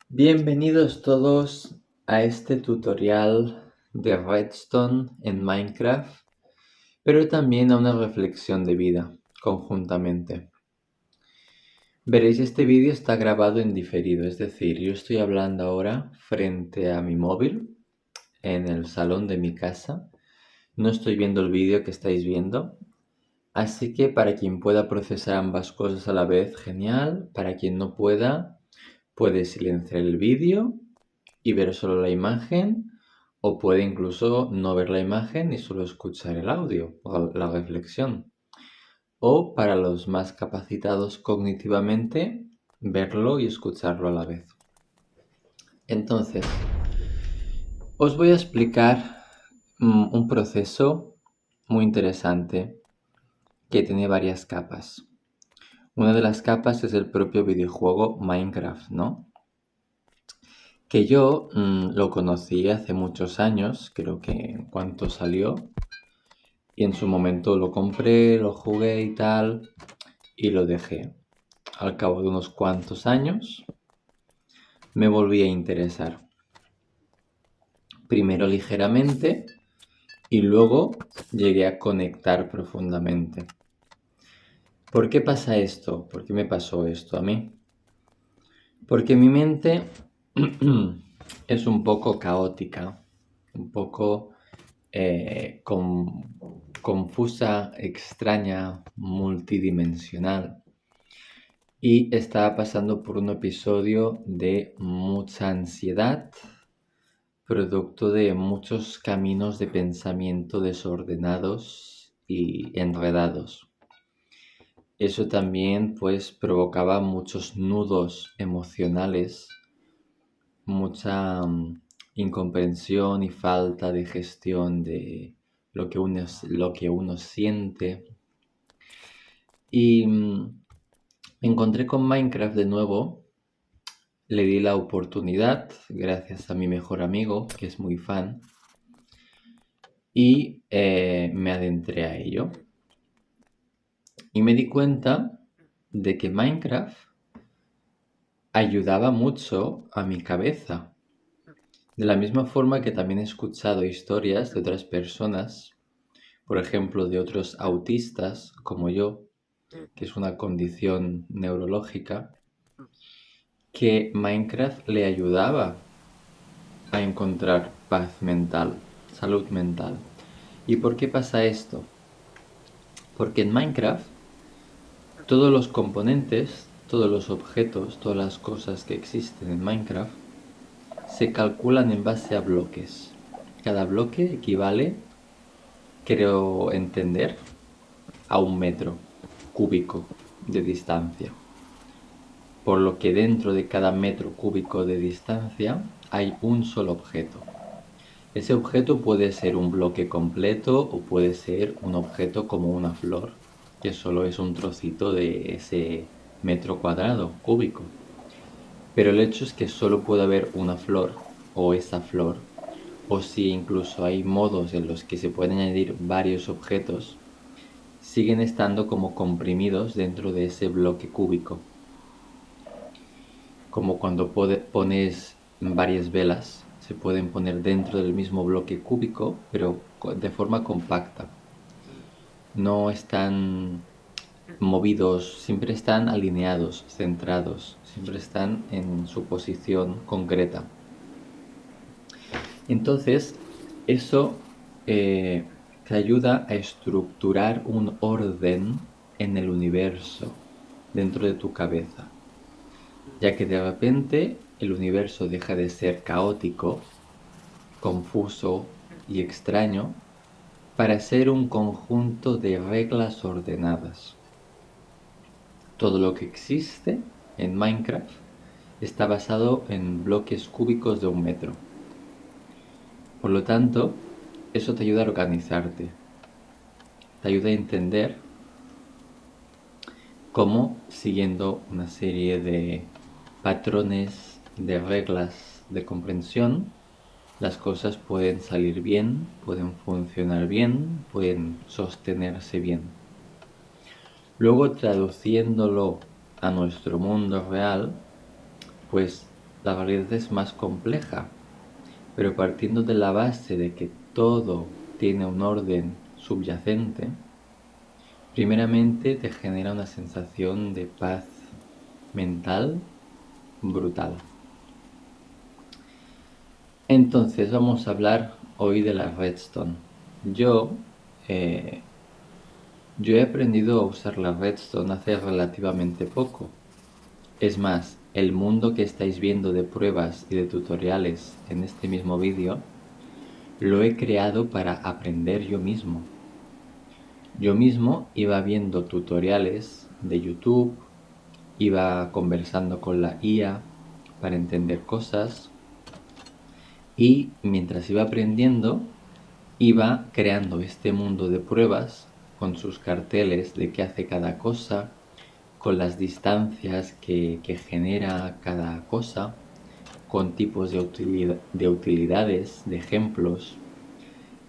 Bienvenidos todos a este tutorial de Redstone en Minecraft, pero también a una reflexión de vida conjuntamente. Veréis, este vídeo está grabado en diferido, es decir, yo estoy hablando ahora frente a mi móvil en el salón de mi casa. No estoy viendo el vídeo que estáis viendo, así que para quien pueda procesar ambas cosas a la vez, genial. Para quien no pueda, puede silenciar el vídeo y ver solo la imagen, o puede incluso no ver la imagen y solo escuchar el audio o la reflexión. O para los más capacitados cognitivamente, verlo y escucharlo a la vez. Entonces, os voy a explicar un proceso muy interesante que tiene varias capas. Una de las capas es el propio videojuego Minecraft, ¿no? Que yo lo conocí hace muchos años, creo que en cuanto salió, y en su momento lo compré, lo jugué y tal, y lo dejé. Al cabo de unos cuantos años me volví a interesar. Primero ligeramente y luego llegué a conectar profundamente. ¿Por qué pasa esto? ¿Por qué me pasó esto a mí? Porque mi mente es un poco caótica, un poco confusa, extraña, multidimensional. Y estaba pasando por un episodio de mucha ansiedad, producto de muchos caminos de pensamiento desordenados y enredados. Eso también pues provocaba muchos nudos emocionales, mucha incomprensión y falta de gestión de lo que uno siente. Y me encontré con Minecraft de nuevo, le di la oportunidad gracias a mi mejor amigo, que es muy fan, y me adentré a ello. Y me di cuenta de que Minecraft ayudaba mucho a mi cabeza. De la misma forma que también he escuchado historias de otras personas, por ejemplo, de otros autistas como yo, que es una condición neurológica, que Minecraft le ayudaba a encontrar paz mental, salud mental. ¿Y por qué pasa esto? Porque en Minecraft todos los componentes, todos los objetos, todas las cosas que existen en Minecraft se calculan en base a bloques. Cada bloque equivale, creo entender, a 1 metro cúbico de distancia. Por lo que dentro de cada metro cúbico de distancia hay un solo objeto. Ese objeto puede ser un bloque completo o puede ser un objeto como una flor, que solo es un trocito de ese metro cuadrado cúbico. Pero el hecho es que solo puede haber una flor o esa flor, o si incluso hay modos en los que se pueden añadir varios objetos, siguen estando como comprimidos dentro de ese bloque cúbico. Como cuando pones varias velas, se pueden poner dentro del mismo bloque cúbico, pero de forma compacta. No están movidos, siempre están alineados, centrados, siempre están en su posición concreta. Entonces, eso te ayuda a estructurar un orden en el universo dentro de tu cabeza, ya que de repente el universo deja de ser caótico, confuso y extraño para ser un conjunto de reglas ordenadas. Todo lo que existe en Minecraft está basado en bloques cúbicos de 1 metro. Por lo tanto, eso te ayuda a organizarte, te ayuda a entender cómo, siguiendo una serie de patrones, de reglas de comprensión, las cosas pueden salir bien, pueden funcionar bien, pueden sostenerse bien. Luego, traduciéndolo a nuestro mundo real, pues la realidad es más compleja, pero partiendo de la base de que todo tiene un orden subyacente, primeramente te genera una sensación de paz mental brutal. Entonces vamos a hablar hoy de la Redstone. Yo, eh, yo he aprendido a usar la Redstone hace relativamente poco. Es más, el mundo que estáis viendo de pruebas y de tutoriales en este mismo vídeo, lo he creado para aprender yo mismo. Yo mismo iba viendo tutoriales de YouTube, iba conversando con la IA para entender cosas y mientras iba aprendiendo, iba creando este mundo de pruebas con sus carteles de qué hace cada cosa, con las distancias que genera cada cosa, con tipos de utilidades, de ejemplos,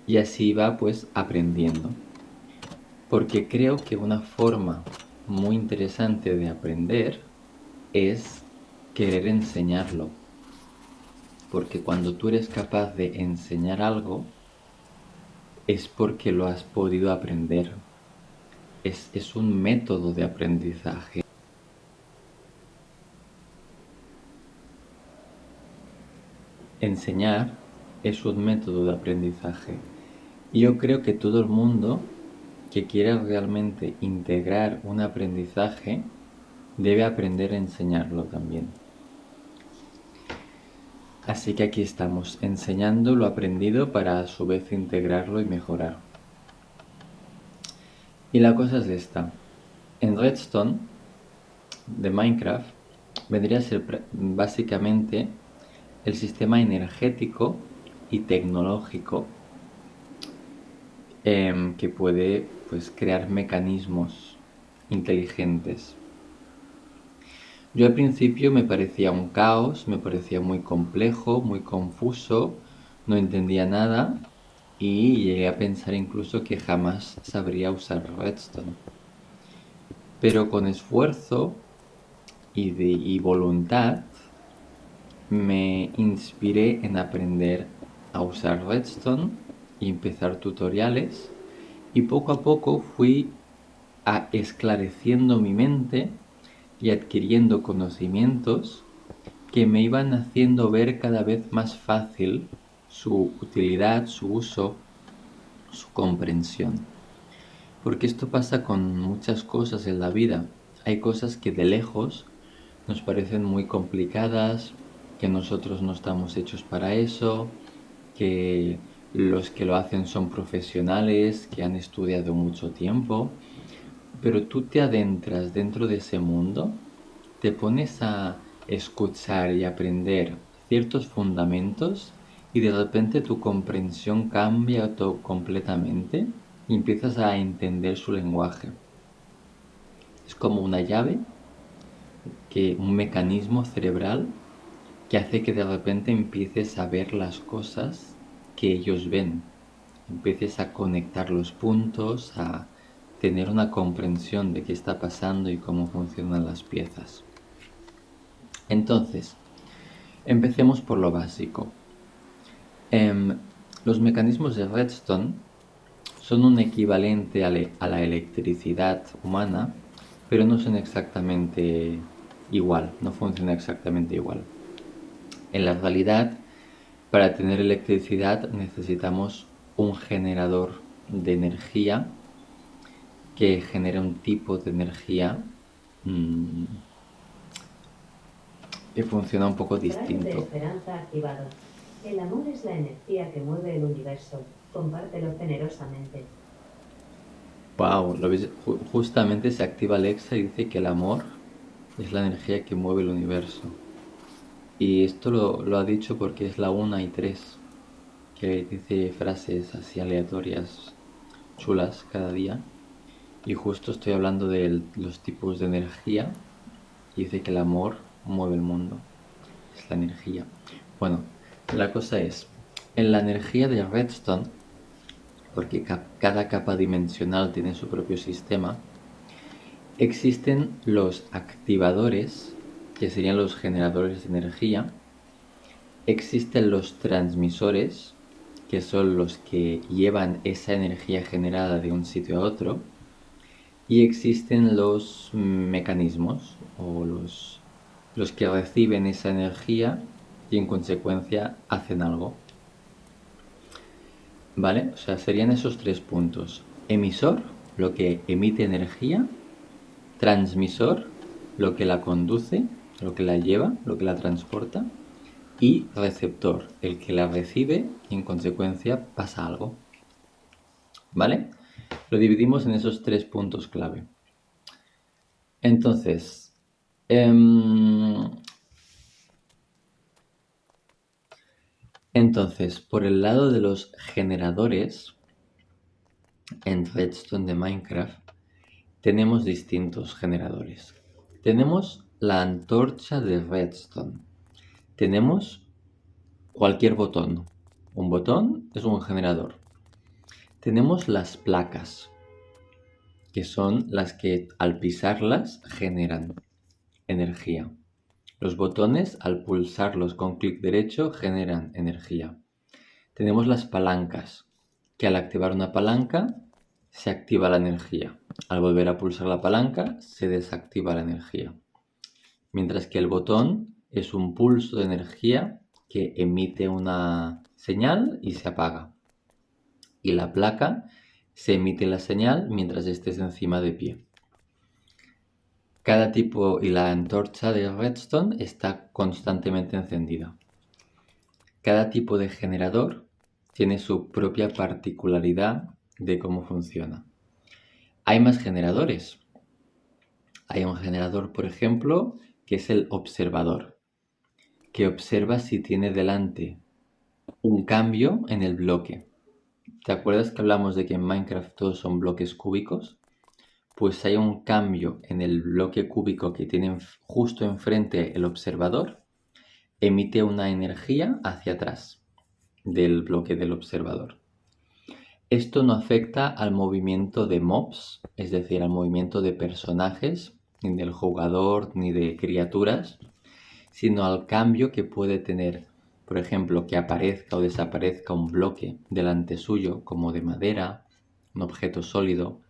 y así iba pues aprendiendo. Porque creo que una forma muy interesante de aprender es querer enseñarlo. Porque cuando tú eres capaz de enseñar algo, es porque lo has podido aprender. Es un método de aprendizaje. Enseñar es un método de aprendizaje. Y yo creo que todo el mundo que quiera realmente integrar un aprendizaje debe aprender a enseñarlo también. Así que aquí estamos, enseñando lo aprendido para a su vez integrarlo y mejorar. Y la cosa es esta. En Redstone de Minecraft vendría a ser básicamente el sistema energético y tecnológico que puede pues, crear mecanismos inteligentes. Yo al principio me parecía un caos, me parecía muy complejo, muy confuso, no entendía nada y llegué a pensar incluso que jamás sabría usar Redstone. Pero con esfuerzo y voluntad me inspiré en aprender a usar Redstone y empezar tutoriales y poco a poco fui esclareciendo mi mente y adquiriendo conocimientos que me iban haciendo ver cada vez más fácil su utilidad, su uso, su comprensión. Porque esto pasa con muchas cosas en la vida. Hay cosas que de lejos nos parecen muy complicadas, que nosotros no estamos hechos para eso, que los que lo hacen son profesionales, que han estudiado mucho tiempo, pero tú te adentras dentro de ese mundo, te pones a escuchar y aprender ciertos fundamentos y de repente tu comprensión cambia completamente y empiezas a entender su lenguaje. Es como una llave, un mecanismo cerebral que hace que de repente empieces a ver las cosas que ellos ven, empieces a conectar los puntos, a tener una comprensión de qué está pasando y cómo funcionan las piezas. Entonces, empecemos por lo básico. Los mecanismos de Redstone son un equivalente a la electricidad humana, pero no son exactamente igual, no funciona exactamente igual. En la realidad, para tener electricidad necesitamos un generador de energía que genera un tipo de energía que funciona un poco distinto. De esperanza activado. El amor es la energía que mueve el universo. Compártelo generosamente. Wow, ¿lo ves? Justamente se activa Alexa y dice que el amor es la energía que mueve el universo. Y esto lo ha dicho porque es la 1 y 3, que dice frases así aleatorias, chulas cada día. Y justo estoy hablando de los tipos de energía y dice que el amor mueve el mundo. Es la energía. Bueno, la cosa es, en la energía de Redstone, porque cada capa dimensional tiene su propio sistema, existen los activadores que serían los generadores de energía, existen los transmisores, que son los que llevan esa energía generada de un sitio a otro, y existen los mecanismos o los que reciben esa energía y en consecuencia hacen algo. ¿Vale? O sea, serían esos 3 puntos. Emisor, lo que emite energía. Transmisor, lo que la conduce, lo que la lleva, lo que la transporta. Y receptor, el que la recibe y en consecuencia pasa algo. ¿Vale? Lo dividimos en esos 3 puntos clave. Entonces, por el lado de los generadores, en Redstone de Minecraft, tenemos distintos generadores. Tenemos la antorcha de Redstone. Tenemos cualquier botón. Un botón es un generador. Tenemos las placas, que son las que al pisarlas generan energía. Los botones, al pulsarlos con clic derecho, generan energía. Tenemos las palancas, que al activar una palanca se activa la energía. Al volver a pulsar la palanca se desactiva la energía. Mientras que el botón es un pulso de energía que emite una señal y se apaga. Y la placa se emite la señal mientras estés encima de pie. Cada tipo y la antorcha de Redstone está constantemente encendida. Cada tipo de generador tiene su propia particularidad de cómo funciona. Hay más generadores. Hay un generador, por ejemplo, que es el observador, que observa si tiene delante un cambio en el bloque. ¿Te acuerdas que hablamos de que en Minecraft todos son bloques cúbicos? Pues hay un cambio en el bloque cúbico que tiene justo enfrente el observador, emite una energía hacia atrás del bloque del observador. Esto no afecta al movimiento de mobs, es decir, al movimiento de personajes, ni del jugador, ni de criaturas, sino al cambio que puede tener, por ejemplo, que aparezca o desaparezca un bloque delante suyo, como de madera, un objeto sólido,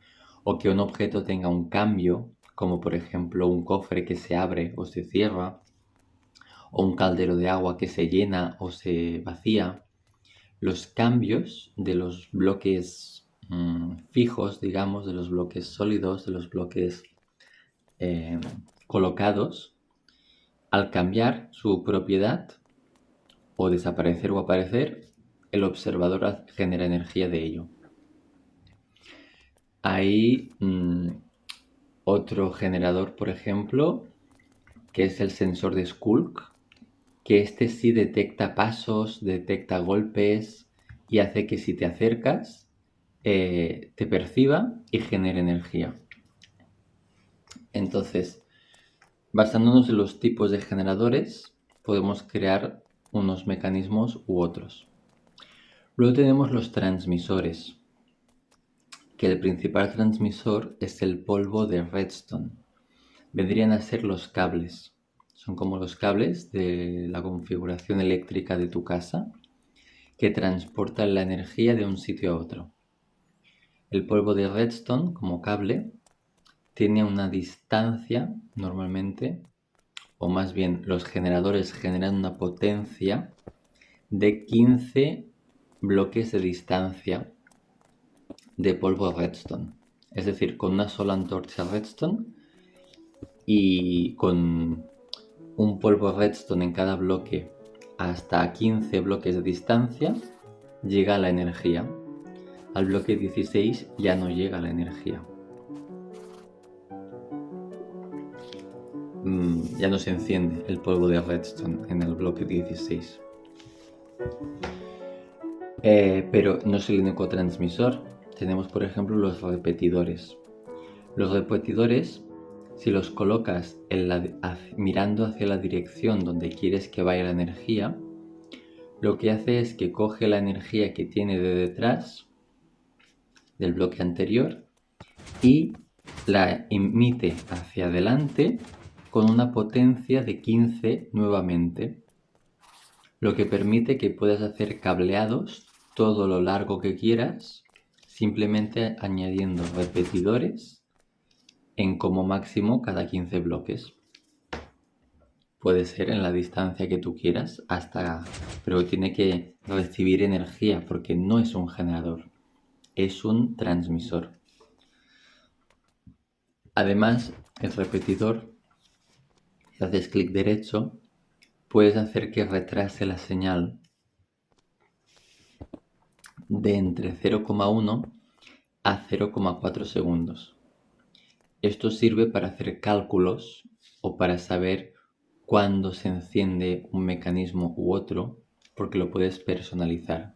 o que un objeto tenga un cambio, como por ejemplo un cofre que se abre o se cierra, o un caldero de agua que se llena o se vacía. Los cambios de los bloques fijos, digamos, de los bloques sólidos, de los bloques colocados, al cambiar su propiedad o desaparecer o aparecer, el observador genera energía de ello. Hay otro generador, por ejemplo, que es el sensor de Shulk, que este sí detecta pasos, detecta golpes y hace que si te acercas te perciba y genere energía. Entonces, basándonos en los tipos de generadores, podemos crear unos mecanismos u otros. Luego tenemos los transmisores, que el principal transmisor es el polvo de Redstone. Vendrían a ser los cables. Son como los cables de la configuración eléctrica de tu casa que transportan la energía de un sitio a otro. El polvo de Redstone, como cable, tiene una distancia normalmente, o más bien los generadores generan una potencia de 15 bloques de distancia de polvo Redstone. Es decir, con una sola antorcha Redstone y con un polvo Redstone en cada bloque hasta 15 bloques de distancia llega la energía. Al bloque 16 ya no llega la energía. Ya no se enciende el polvo de Redstone en el bloque 16. Pero no es el único transmisor. Tenemos, por ejemplo, los repetidores. Los repetidores, si los colocas mirando hacia la dirección donde quieres que vaya la energía, lo que hace es que coge la energía que tiene de detrás del bloque anterior y la emite hacia adelante con una potencia de 15 nuevamente, lo que permite que puedas hacer cableados todo lo largo que quieras, simplemente añadiendo repetidores en como máximo cada 15 bloques. Puede ser en la distancia que tú quieras, pero tiene que recibir energía porque no es un generador, es un transmisor. Además, el repetidor, si haces clic derecho, puedes hacer que retrase la señal de entre 0,1 a 0,4 segundos. Esto sirve para hacer cálculos o para saber cuándo se enciende un mecanismo u otro, porque lo puedes personalizar.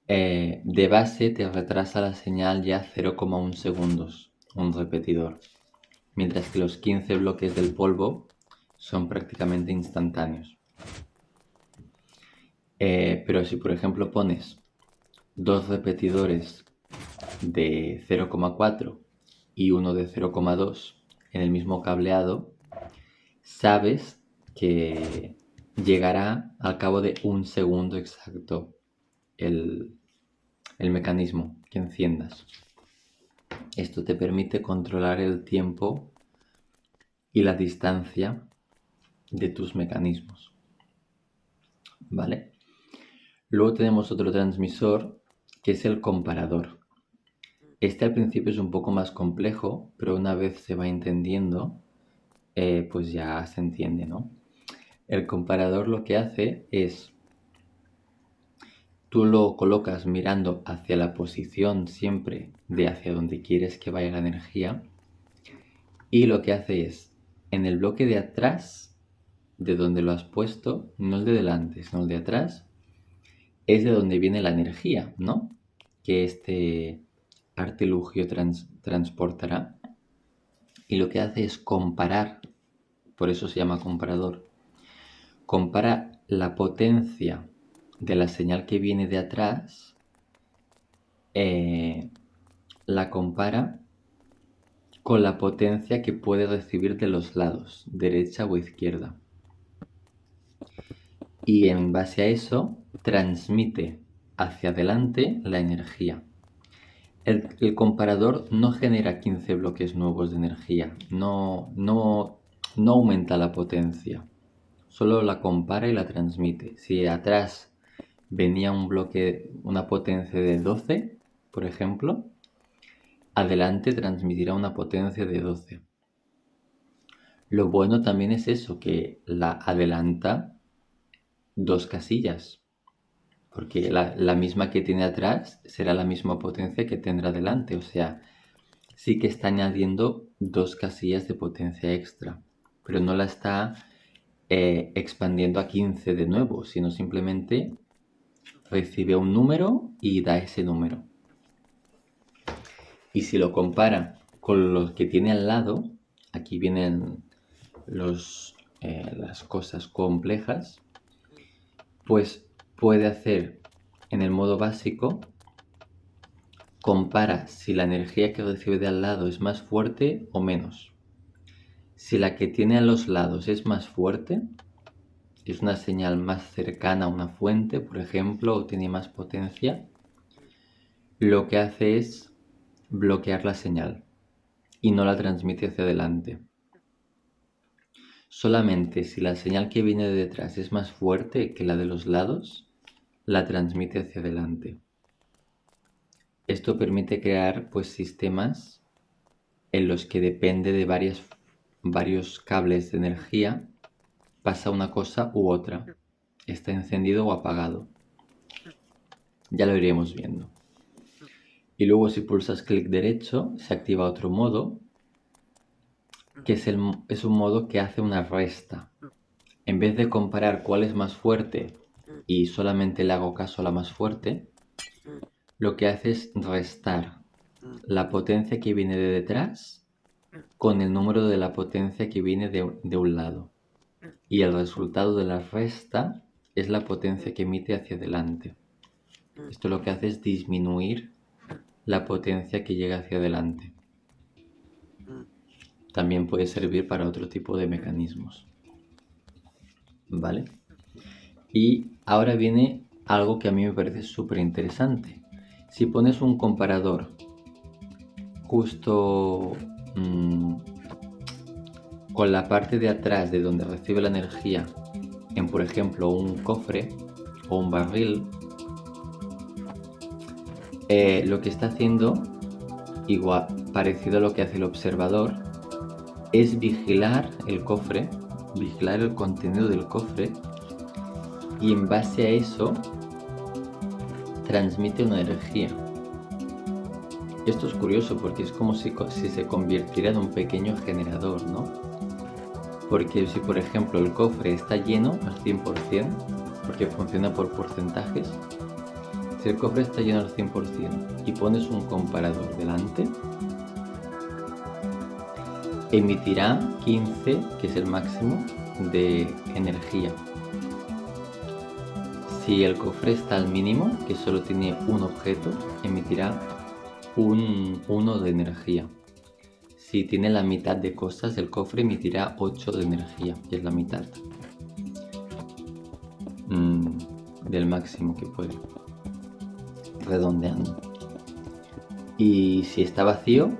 De base te retrasa la señal ya 0,1 segundos, un repetidor, mientras que los 15 bloques del polvo son prácticamente instantáneos. Pero si por ejemplo pones dos repetidores de 0,4 y uno de 0,2 en el mismo cableado, sabes que llegará al cabo de un segundo exacto el mecanismo que enciendas. Esto te permite controlar el tiempo y la distancia de tus mecanismos. ¿Vale? Luego tenemos otro transmisor que es el comparador. Este al principio es un poco más complejo, pero una vez se va entendiendo, pues ya se entiende, ¿no? El comparador lo que hace es, tú lo colocas mirando hacia la posición siempre de hacia donde quieres que vaya la energía, y lo que hace es, en el bloque de atrás, de donde lo has puesto, no el de delante, sino el de atrás, es de donde viene la energía, ¿no? Que este artilugio transportará. Y lo que hace es comparar, por eso se llama comparador, compara la potencia de la señal que viene de atrás, la compara con la potencia que puede recibir de los lados, derecha o izquierda. Y en base a eso, transmite hacia adelante la energía. El comparador no genera 15 bloques nuevos de energía, no aumenta la potencia, solo la compara y la transmite. Si atrás venía un bloque, una potencia de 12, por ejemplo, adelante transmitirá una potencia de 12. Lo bueno también es eso, que la adelanta 2 casillas, porque la misma que tiene atrás será la misma potencia que tendrá delante, o sea, sí que está añadiendo 2 casillas de potencia extra, pero no la está expandiendo a 15 de nuevo, sino simplemente recibe un número y da ese número. Y si lo compara con los que tiene al lado, aquí vienen las cosas complejas, pues puede hacer en el modo básico, compara si la energía que recibe de al lado es más fuerte o menos. Si la que tiene a los lados es más fuerte, es una señal más cercana a una fuente, por ejemplo, o tiene más potencia, lo que hace es bloquear la señal y no la transmite hacia adelante. Solamente si la señal que viene de detrás es más fuerte que la de los lados, la transmite hacia adelante. Esto permite crear pues sistemas en los que depende de varios cables de energía, pasa una cosa u otra, está encendido o apagado. Ya lo iremos viendo. Y luego si pulsas clic derecho se activa otro modo, que es un modo que hace una resta. En vez de comparar cuál es más fuerte y solamente le hago caso a la más fuerte, lo que hace es restar la potencia que viene de detrás con el número de la potencia que viene de un lado. Y el resultado de la resta es la potencia que emite hacia adelante. Esto lo que hace es disminuir la potencia que llega hacia adelante. también puede servir para otro tipo de mecanismos. ¿Vale? Y ahora viene algo que a mí me parece súper interesante. Si pones un comparador justo con la parte de atrás de donde recibe la energía en, por ejemplo, un cofre o un barril, lo que está haciendo, igual, parecido a lo que hace el observador, es vigilar el cofre, vigilar el contenido del cofre, y en base a eso transmite una energía. Esto es curioso porque es como si se convirtiera en un pequeño generador, ¿no? Porque si, por ejemplo, el cofre está lleno al 100%, porque funciona por porcentajes, si el cofre está lleno al 100% y pones un comparador delante, emitirá 15, que es el máximo, de energía. Si el cofre está al mínimo, que solo tiene un objeto, emitirá un 1 de energía. Si tiene la mitad de cosas, el cofre emitirá 8 de energía, que es la mitad del máximo que puede, redondeando. Y si está vacío,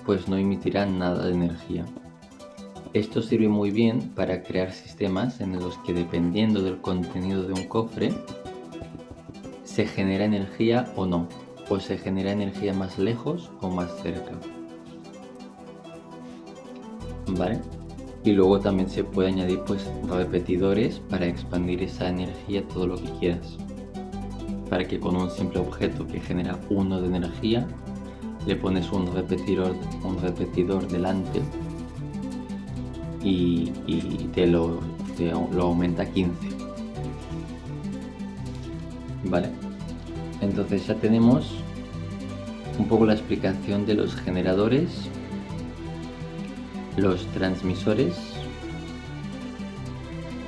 pues no emitirá nada de energía. Esto sirve muy bien para crear sistemas en los que, dependiendo del contenido de un cofre, se genera energía o no, o se genera energía más lejos o más cerca. ¿Vale? Y luego también se puede añadir pues repetidores para expandir esa energía todo lo que quieras. Para que con un simple objeto que genera 1 de energía, le pones un repetidor delante y te lo aumenta a 15. ¿Vale? Entonces ya tenemos un poco la explicación de los generadores, los transmisores,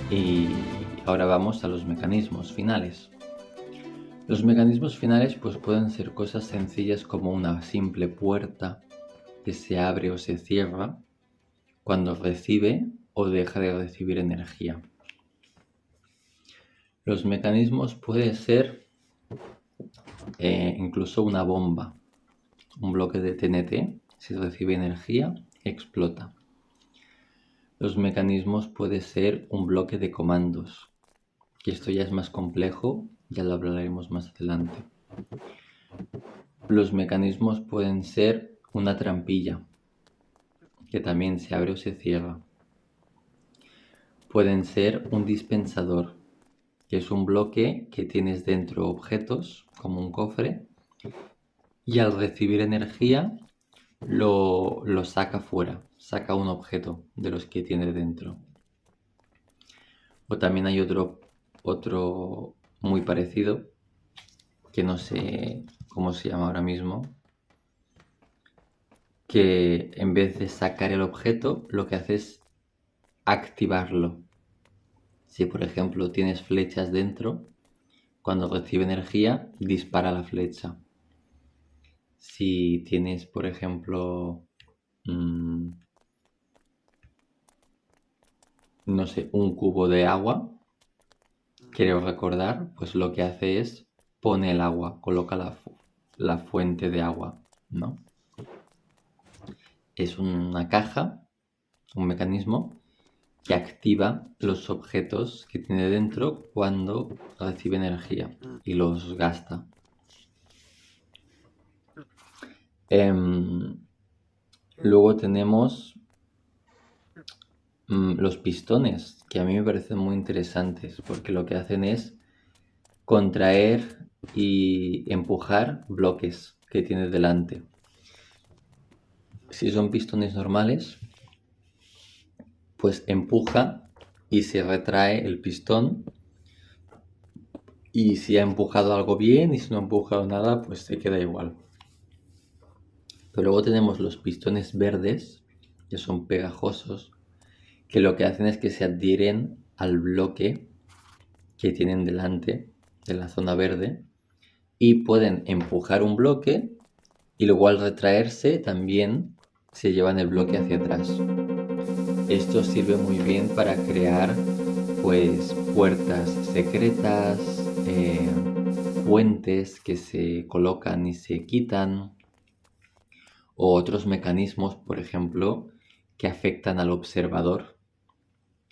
y ahora vamos a los mecanismos finales. Los mecanismos finales pues pueden ser cosas sencillas como una simple puerta que se abre o se cierra cuando recibe o deja de recibir energía. Los mecanismos pueden ser incluso una bomba, un bloque de TNT, si recibe energía, explota. Los mecanismos pueden ser un bloque de comandos, que esto ya es más complejo, ya lo hablaremos más adelante. Los mecanismos pueden ser una trampilla, que también se abre o se cierra. Pueden ser un dispensador, que es un bloque que tienes dentro objetos, como un cofre, y al recibir energía lo saca fuera, saca un objeto de los que tiene dentro. O también hay otro muy parecido, que no sé cómo se llama ahora mismo, que en vez de sacar el objeto, lo que hace es activarlo. Si por ejemplo tienes flechas dentro, cuando recibe energía, dispara la flecha. Si tienes, por ejemplo, no sé, un cubo de agua, quiero recordar, pues lo que hace es pone el agua, coloca la fuente de agua, ¿no? Es una caja, un mecanismo que activa los objetos que tiene dentro cuando recibe energía y los gasta. Luego tenemos los pistones, que a mí me parecen muy interesantes porque lo que hacen es contraer y empujar bloques que tiene delante. Si son pistones normales, pues empuja y se retrae el pistón, y si ha empujado algo bien, y si no ha empujado nada, pues se queda igual. Pero luego tenemos los pistones verdes, que son pegajosos, que lo que hacen es que se adhieren al bloque que tienen delante de la zona verde y pueden empujar un bloque y luego al retraerse también se llevan el bloque hacia atrás. Esto sirve muy bien para crear pues puertas secretas, puentes que se colocan y se quitan, o otros mecanismos, por ejemplo, que afectan al observador,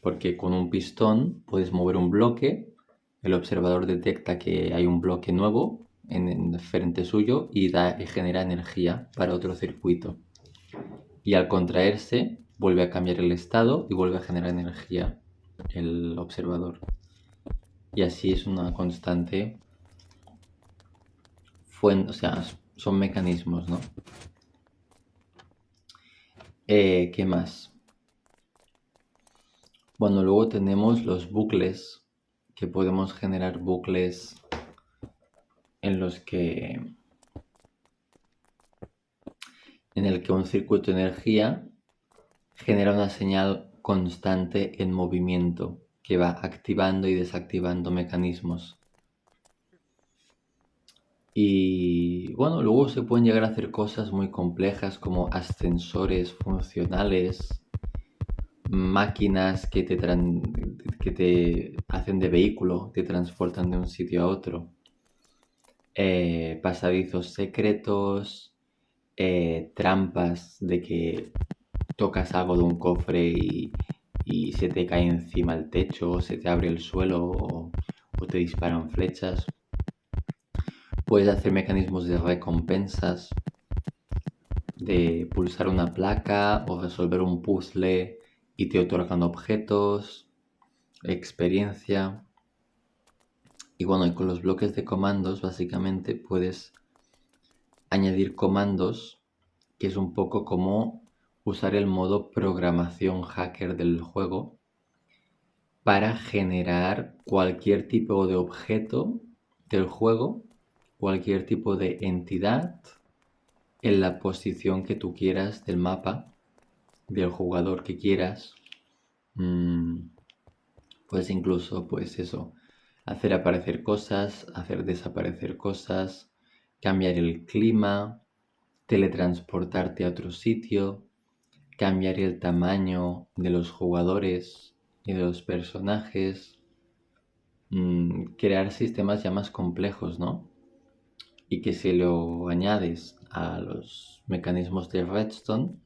porque con un pistón puedes mover un bloque, el observador detecta que hay un bloque nuevo en frente suyo y genera energía para otro circuito. Y al contraerse, vuelve a cambiar el estado y vuelve a generar energía el observador. Y así es una constante fuente, o sea, son mecanismos, ¿no? ¿Qué más? Bueno, luego tenemos los bucles, que podemos generar bucles en los que en el que un circuito de energía genera una señal constante en movimiento que va activando y desactivando mecanismos. Y bueno, luego se pueden llegar a hacer cosas muy complejas como ascensores funcionales, máquinas que te hacen de vehículo, te transportan de un sitio a otro, pasadizos secretos, trampas de que tocas algo de un cofre y se te cae encima el techo, o se te abre el suelo o te disparan flechas. Puedes hacer mecanismos de recompensas, de pulsar una placa o resolver un puzzle y te otorgan objetos, experiencia. Y bueno, y con los bloques de comandos básicamente puedes añadir comandos, que es un poco como usar el modo programación hacker del juego para generar cualquier tipo de objeto del juego, cualquier tipo de entidad en la posición que tú quieras del mapa, del jugador que quieras. Pues incluso, pues eso, hacer aparecer cosas, hacer desaparecer cosas, cambiar el clima, teletransportarte a otro sitio, cambiar el tamaño de los jugadores y de los personajes, crear sistemas ya más complejos, ¿no? Y que si lo añades a los mecanismos de Redstone,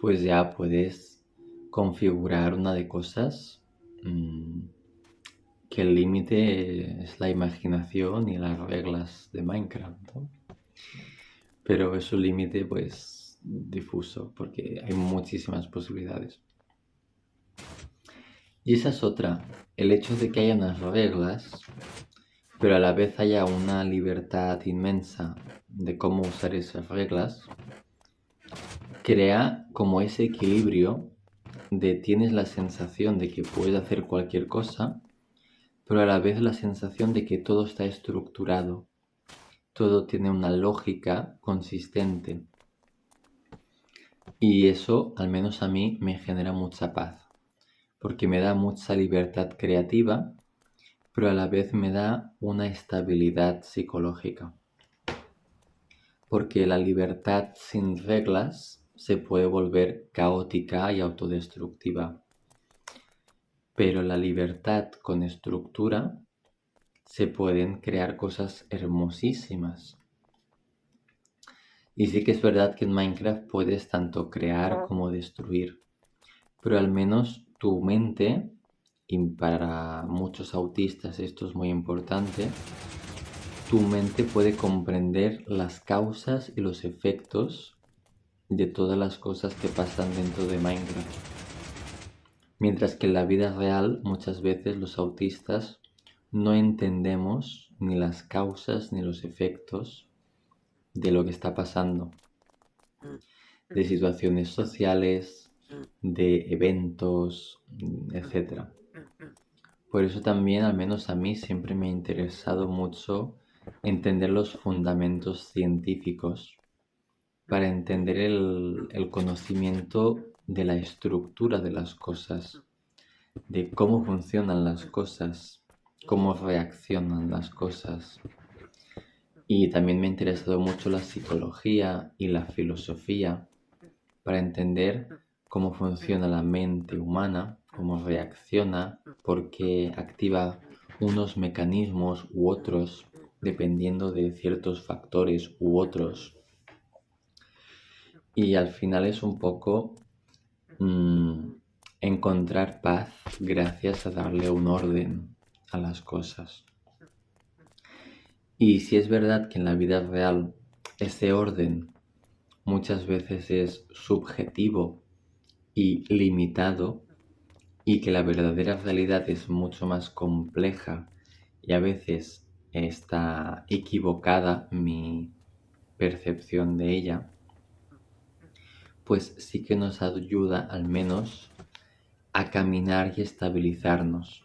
pues ya puedes configurar una de cosas que el límite es la imaginación y las reglas de Minecraft, ¿no? Pero es un límite pues difuso porque hay muchísimas posibilidades. Y esa es otra, el hecho de que haya unas reglas, pero a la vez haya una libertad inmensa de cómo usar esas reglas, crea como ese equilibrio de tienes la sensación de que puedes hacer cualquier cosa, pero a la vez la sensación de que todo está estructurado, todo tiene una lógica consistente. Y eso, al menos a mí, me genera mucha paz, porque me da mucha libertad creativa, pero a la vez me da una estabilidad psicológica. Porque la libertad sin reglas se puede volver caótica y autodestructiva. Pero la libertad con estructura se pueden crear cosas hermosísimas. Y sí que es verdad que en Minecraft puedes tanto crear como destruir, pero al menos tu mente, y para muchos autistas esto es muy importante, tu mente puede comprender las causas y los efectos de todas las cosas que pasan dentro de Minecraft. Mientras que en la vida real muchas veces los autistas no entendemos ni las causas ni los efectos de lo que está pasando, de situaciones sociales, de eventos, etc. Por eso también, al menos a mí, siempre me ha interesado mucho entender los fundamentos científicos para entender el conocimiento de la estructura de las cosas, de cómo funcionan las cosas, cómo reaccionan las cosas. Y también me ha interesado mucho la psicología y la filosofía para entender cómo funciona la mente humana, cómo reacciona, por qué activa unos mecanismos u otros dependiendo de ciertos factores u otros. Y al final es un poco encontrar paz gracias a darle un orden a las cosas. Y si es verdad que en la vida real ese orden muchas veces es subjetivo y limitado, y que la verdadera realidad es mucho más compleja y a veces está equivocada mi percepción de ella, pues sí que nos ayuda al menos a caminar y estabilizarnos.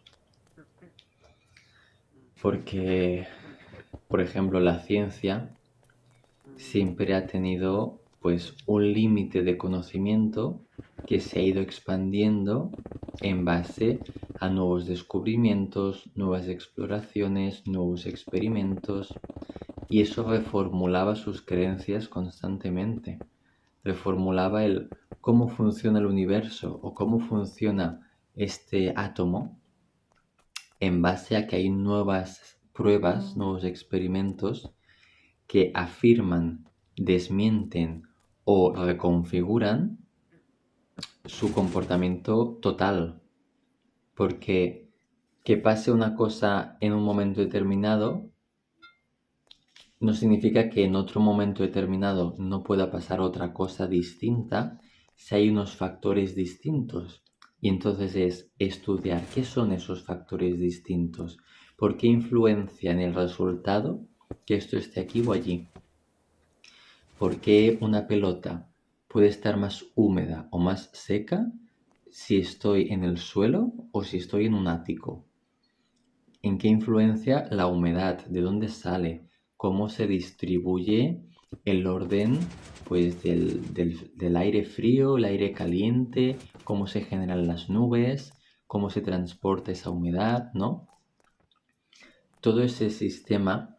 Porque, por ejemplo, la ciencia siempre ha tenido pues un límite de conocimiento que se ha ido expandiendo en base a nuevos descubrimientos, nuevas exploraciones, nuevos experimentos, y eso reformulaba sus creencias constantemente. Reformulaba el cómo funciona el universo o cómo funciona este átomo en base a que hay nuevas pruebas, nuevos experimentos que afirman, desmienten o reconfiguran su comportamiento total. Porque que pase una cosa en un momento determinado no significa que en otro momento determinado no pueda pasar otra cosa distinta si hay unos factores distintos. Y entonces es estudiar qué son esos factores distintos, por qué influencian el resultado que esto esté aquí o allí. ¿Por qué una pelota puede estar más húmeda o más seca si estoy en el suelo o si estoy en un ático? ¿En qué influencia la humedad? ¿De dónde sale? ¿Cómo se distribuye el orden pues, del aire frío, el aire caliente? ¿Cómo se generan las nubes? ¿Cómo se transporta esa humedad? ¿No? Todo ese sistema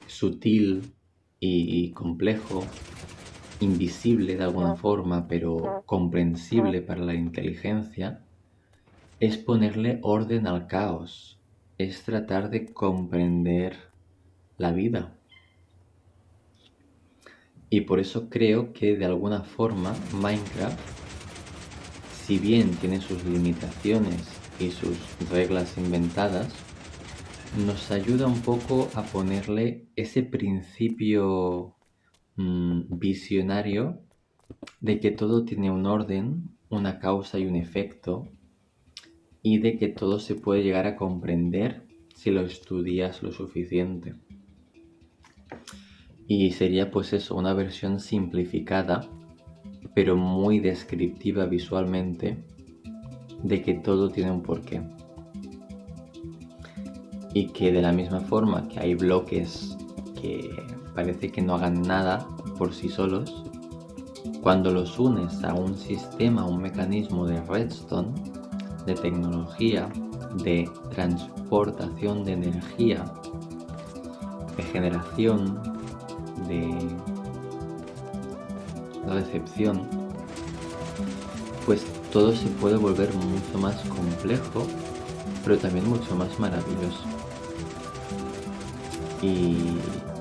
sutil y complejo, invisible de alguna forma, pero comprensible para la inteligencia, es ponerle orden al caos, es tratar de comprender la vida. Y por eso creo que de alguna forma Minecraft, si bien tiene sus limitaciones y sus reglas inventadas, nos ayuda un poco a ponerle ese principio visionario de que todo tiene un orden, una causa y un efecto, y de que todo se puede llegar a comprender si lo estudias lo suficiente. Y sería pues eso, una versión simplificada, pero muy descriptiva visualmente, de que todo tiene un porqué. Y que de la misma forma que hay bloques que parece que no hagan nada por sí solos, cuando los unes a un sistema, a un mecanismo de redstone, de tecnología, de transportación de energía, de generación, de recepción, pues todo se puede volver mucho más complejo, pero también mucho más maravilloso. Y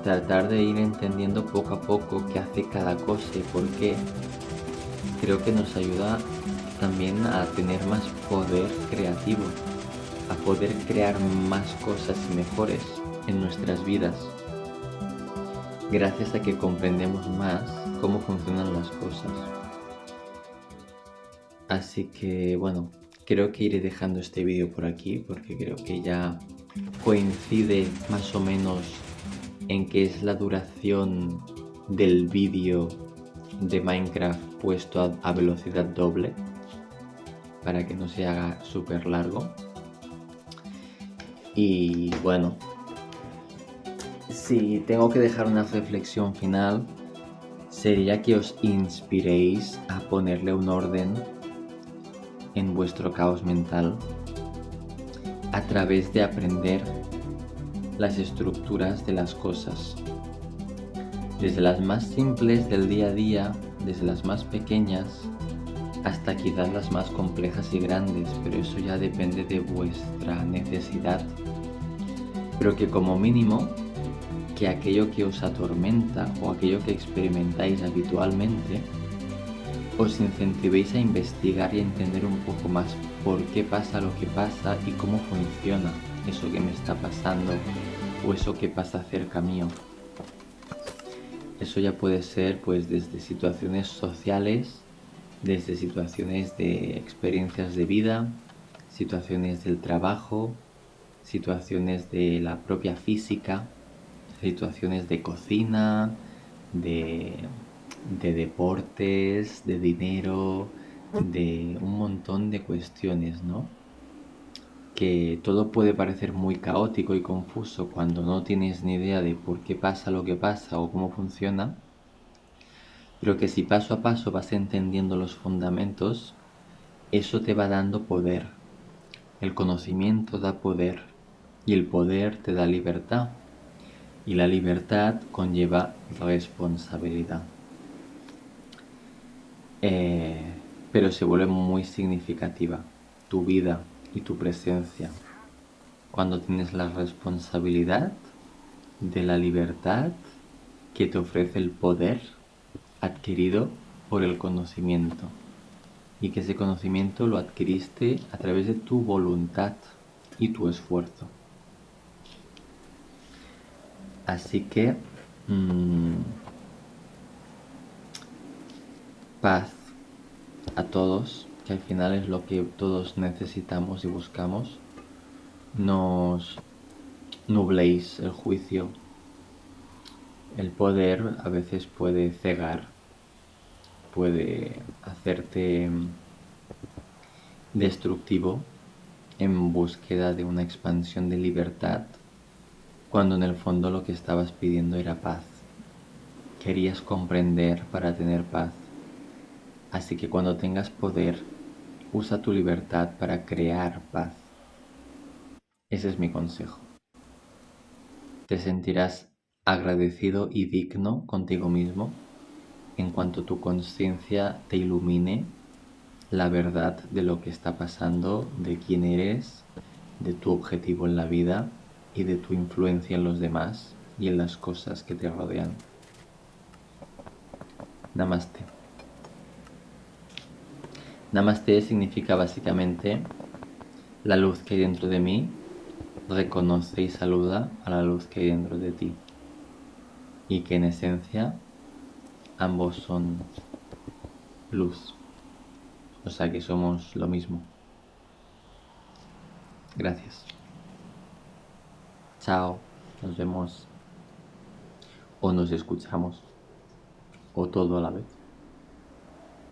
tratar de ir entendiendo poco a poco qué hace cada cosa y por qué, creo que nos ayuda también a tener más poder creativo, a poder crear más cosas y mejores en nuestras vidas, gracias a que comprendemos más cómo funcionan las cosas. Así que bueno, creo que iré dejando este vídeo por aquí porque creo que ya coincide más o menos en que es la duración del vídeo de Minecraft puesto a velocidad doble para que no se haga súper largo. Y bueno, si tengo que dejar una reflexión final, sería que os inspiréis a ponerle un orden en vuestro caos mental a través de aprender las estructuras de las cosas, desde las más simples del día a día, desde las más pequeñas hasta quizás las más complejas y grandes, pero eso ya depende de vuestra necesidad. Pero que como mínimo, que aquello que os atormenta o aquello que experimentáis habitualmente, os incentivéis a investigar y a entender un poco más por qué pasa lo que pasa y cómo funciona eso que me está pasando o eso que pasa cerca mío. Eso ya puede ser pues desde situaciones sociales, desde situaciones de experiencias de vida, situaciones del trabajo, situaciones de la propia física, situaciones de cocina, de deportes, de dinero, de un montón de cuestiones, ¿no? Que todo puede parecer muy caótico y confuso cuando no tienes ni idea de por qué pasa lo que pasa o cómo funciona, pero que si paso a paso vas entendiendo los fundamentos, eso te va dando poder. El conocimiento da poder y el poder te da libertad y la libertad conlleva responsabilidad. Pero se vuelve muy significativa tu vida y tu presencia cuando tienes la responsabilidad de la libertad que te ofrece el poder adquirido por el conocimiento y que ese conocimiento lo adquiriste a través de tu voluntad y tu esfuerzo. Así que paz a todos, que al final es lo que todos necesitamos y buscamos. No os nubléis el juicio. El poder a veces puede cegar, puede hacerte destructivo en búsqueda de una expansión de libertad, cuando en el fondo lo que estabas pidiendo era paz. Querías comprender para tener paz. Así que cuando tengas poder, usa tu libertad para crear paz. Ese es mi consejo. Te sentirás agradecido y digno contigo mismo en cuanto tu conciencia te ilumine la verdad de lo que está pasando, de quién eres, de tu objetivo en la vida y de tu influencia en los demás y en las cosas que te rodean. Namaste. Namaste significa básicamente la luz que hay dentro de mí reconoce y saluda a la luz que hay dentro de ti. Y que en esencia ambos son luz. O sea que somos lo mismo. Gracias. Chao. Nos vemos. O nos escuchamos. O todo a la vez.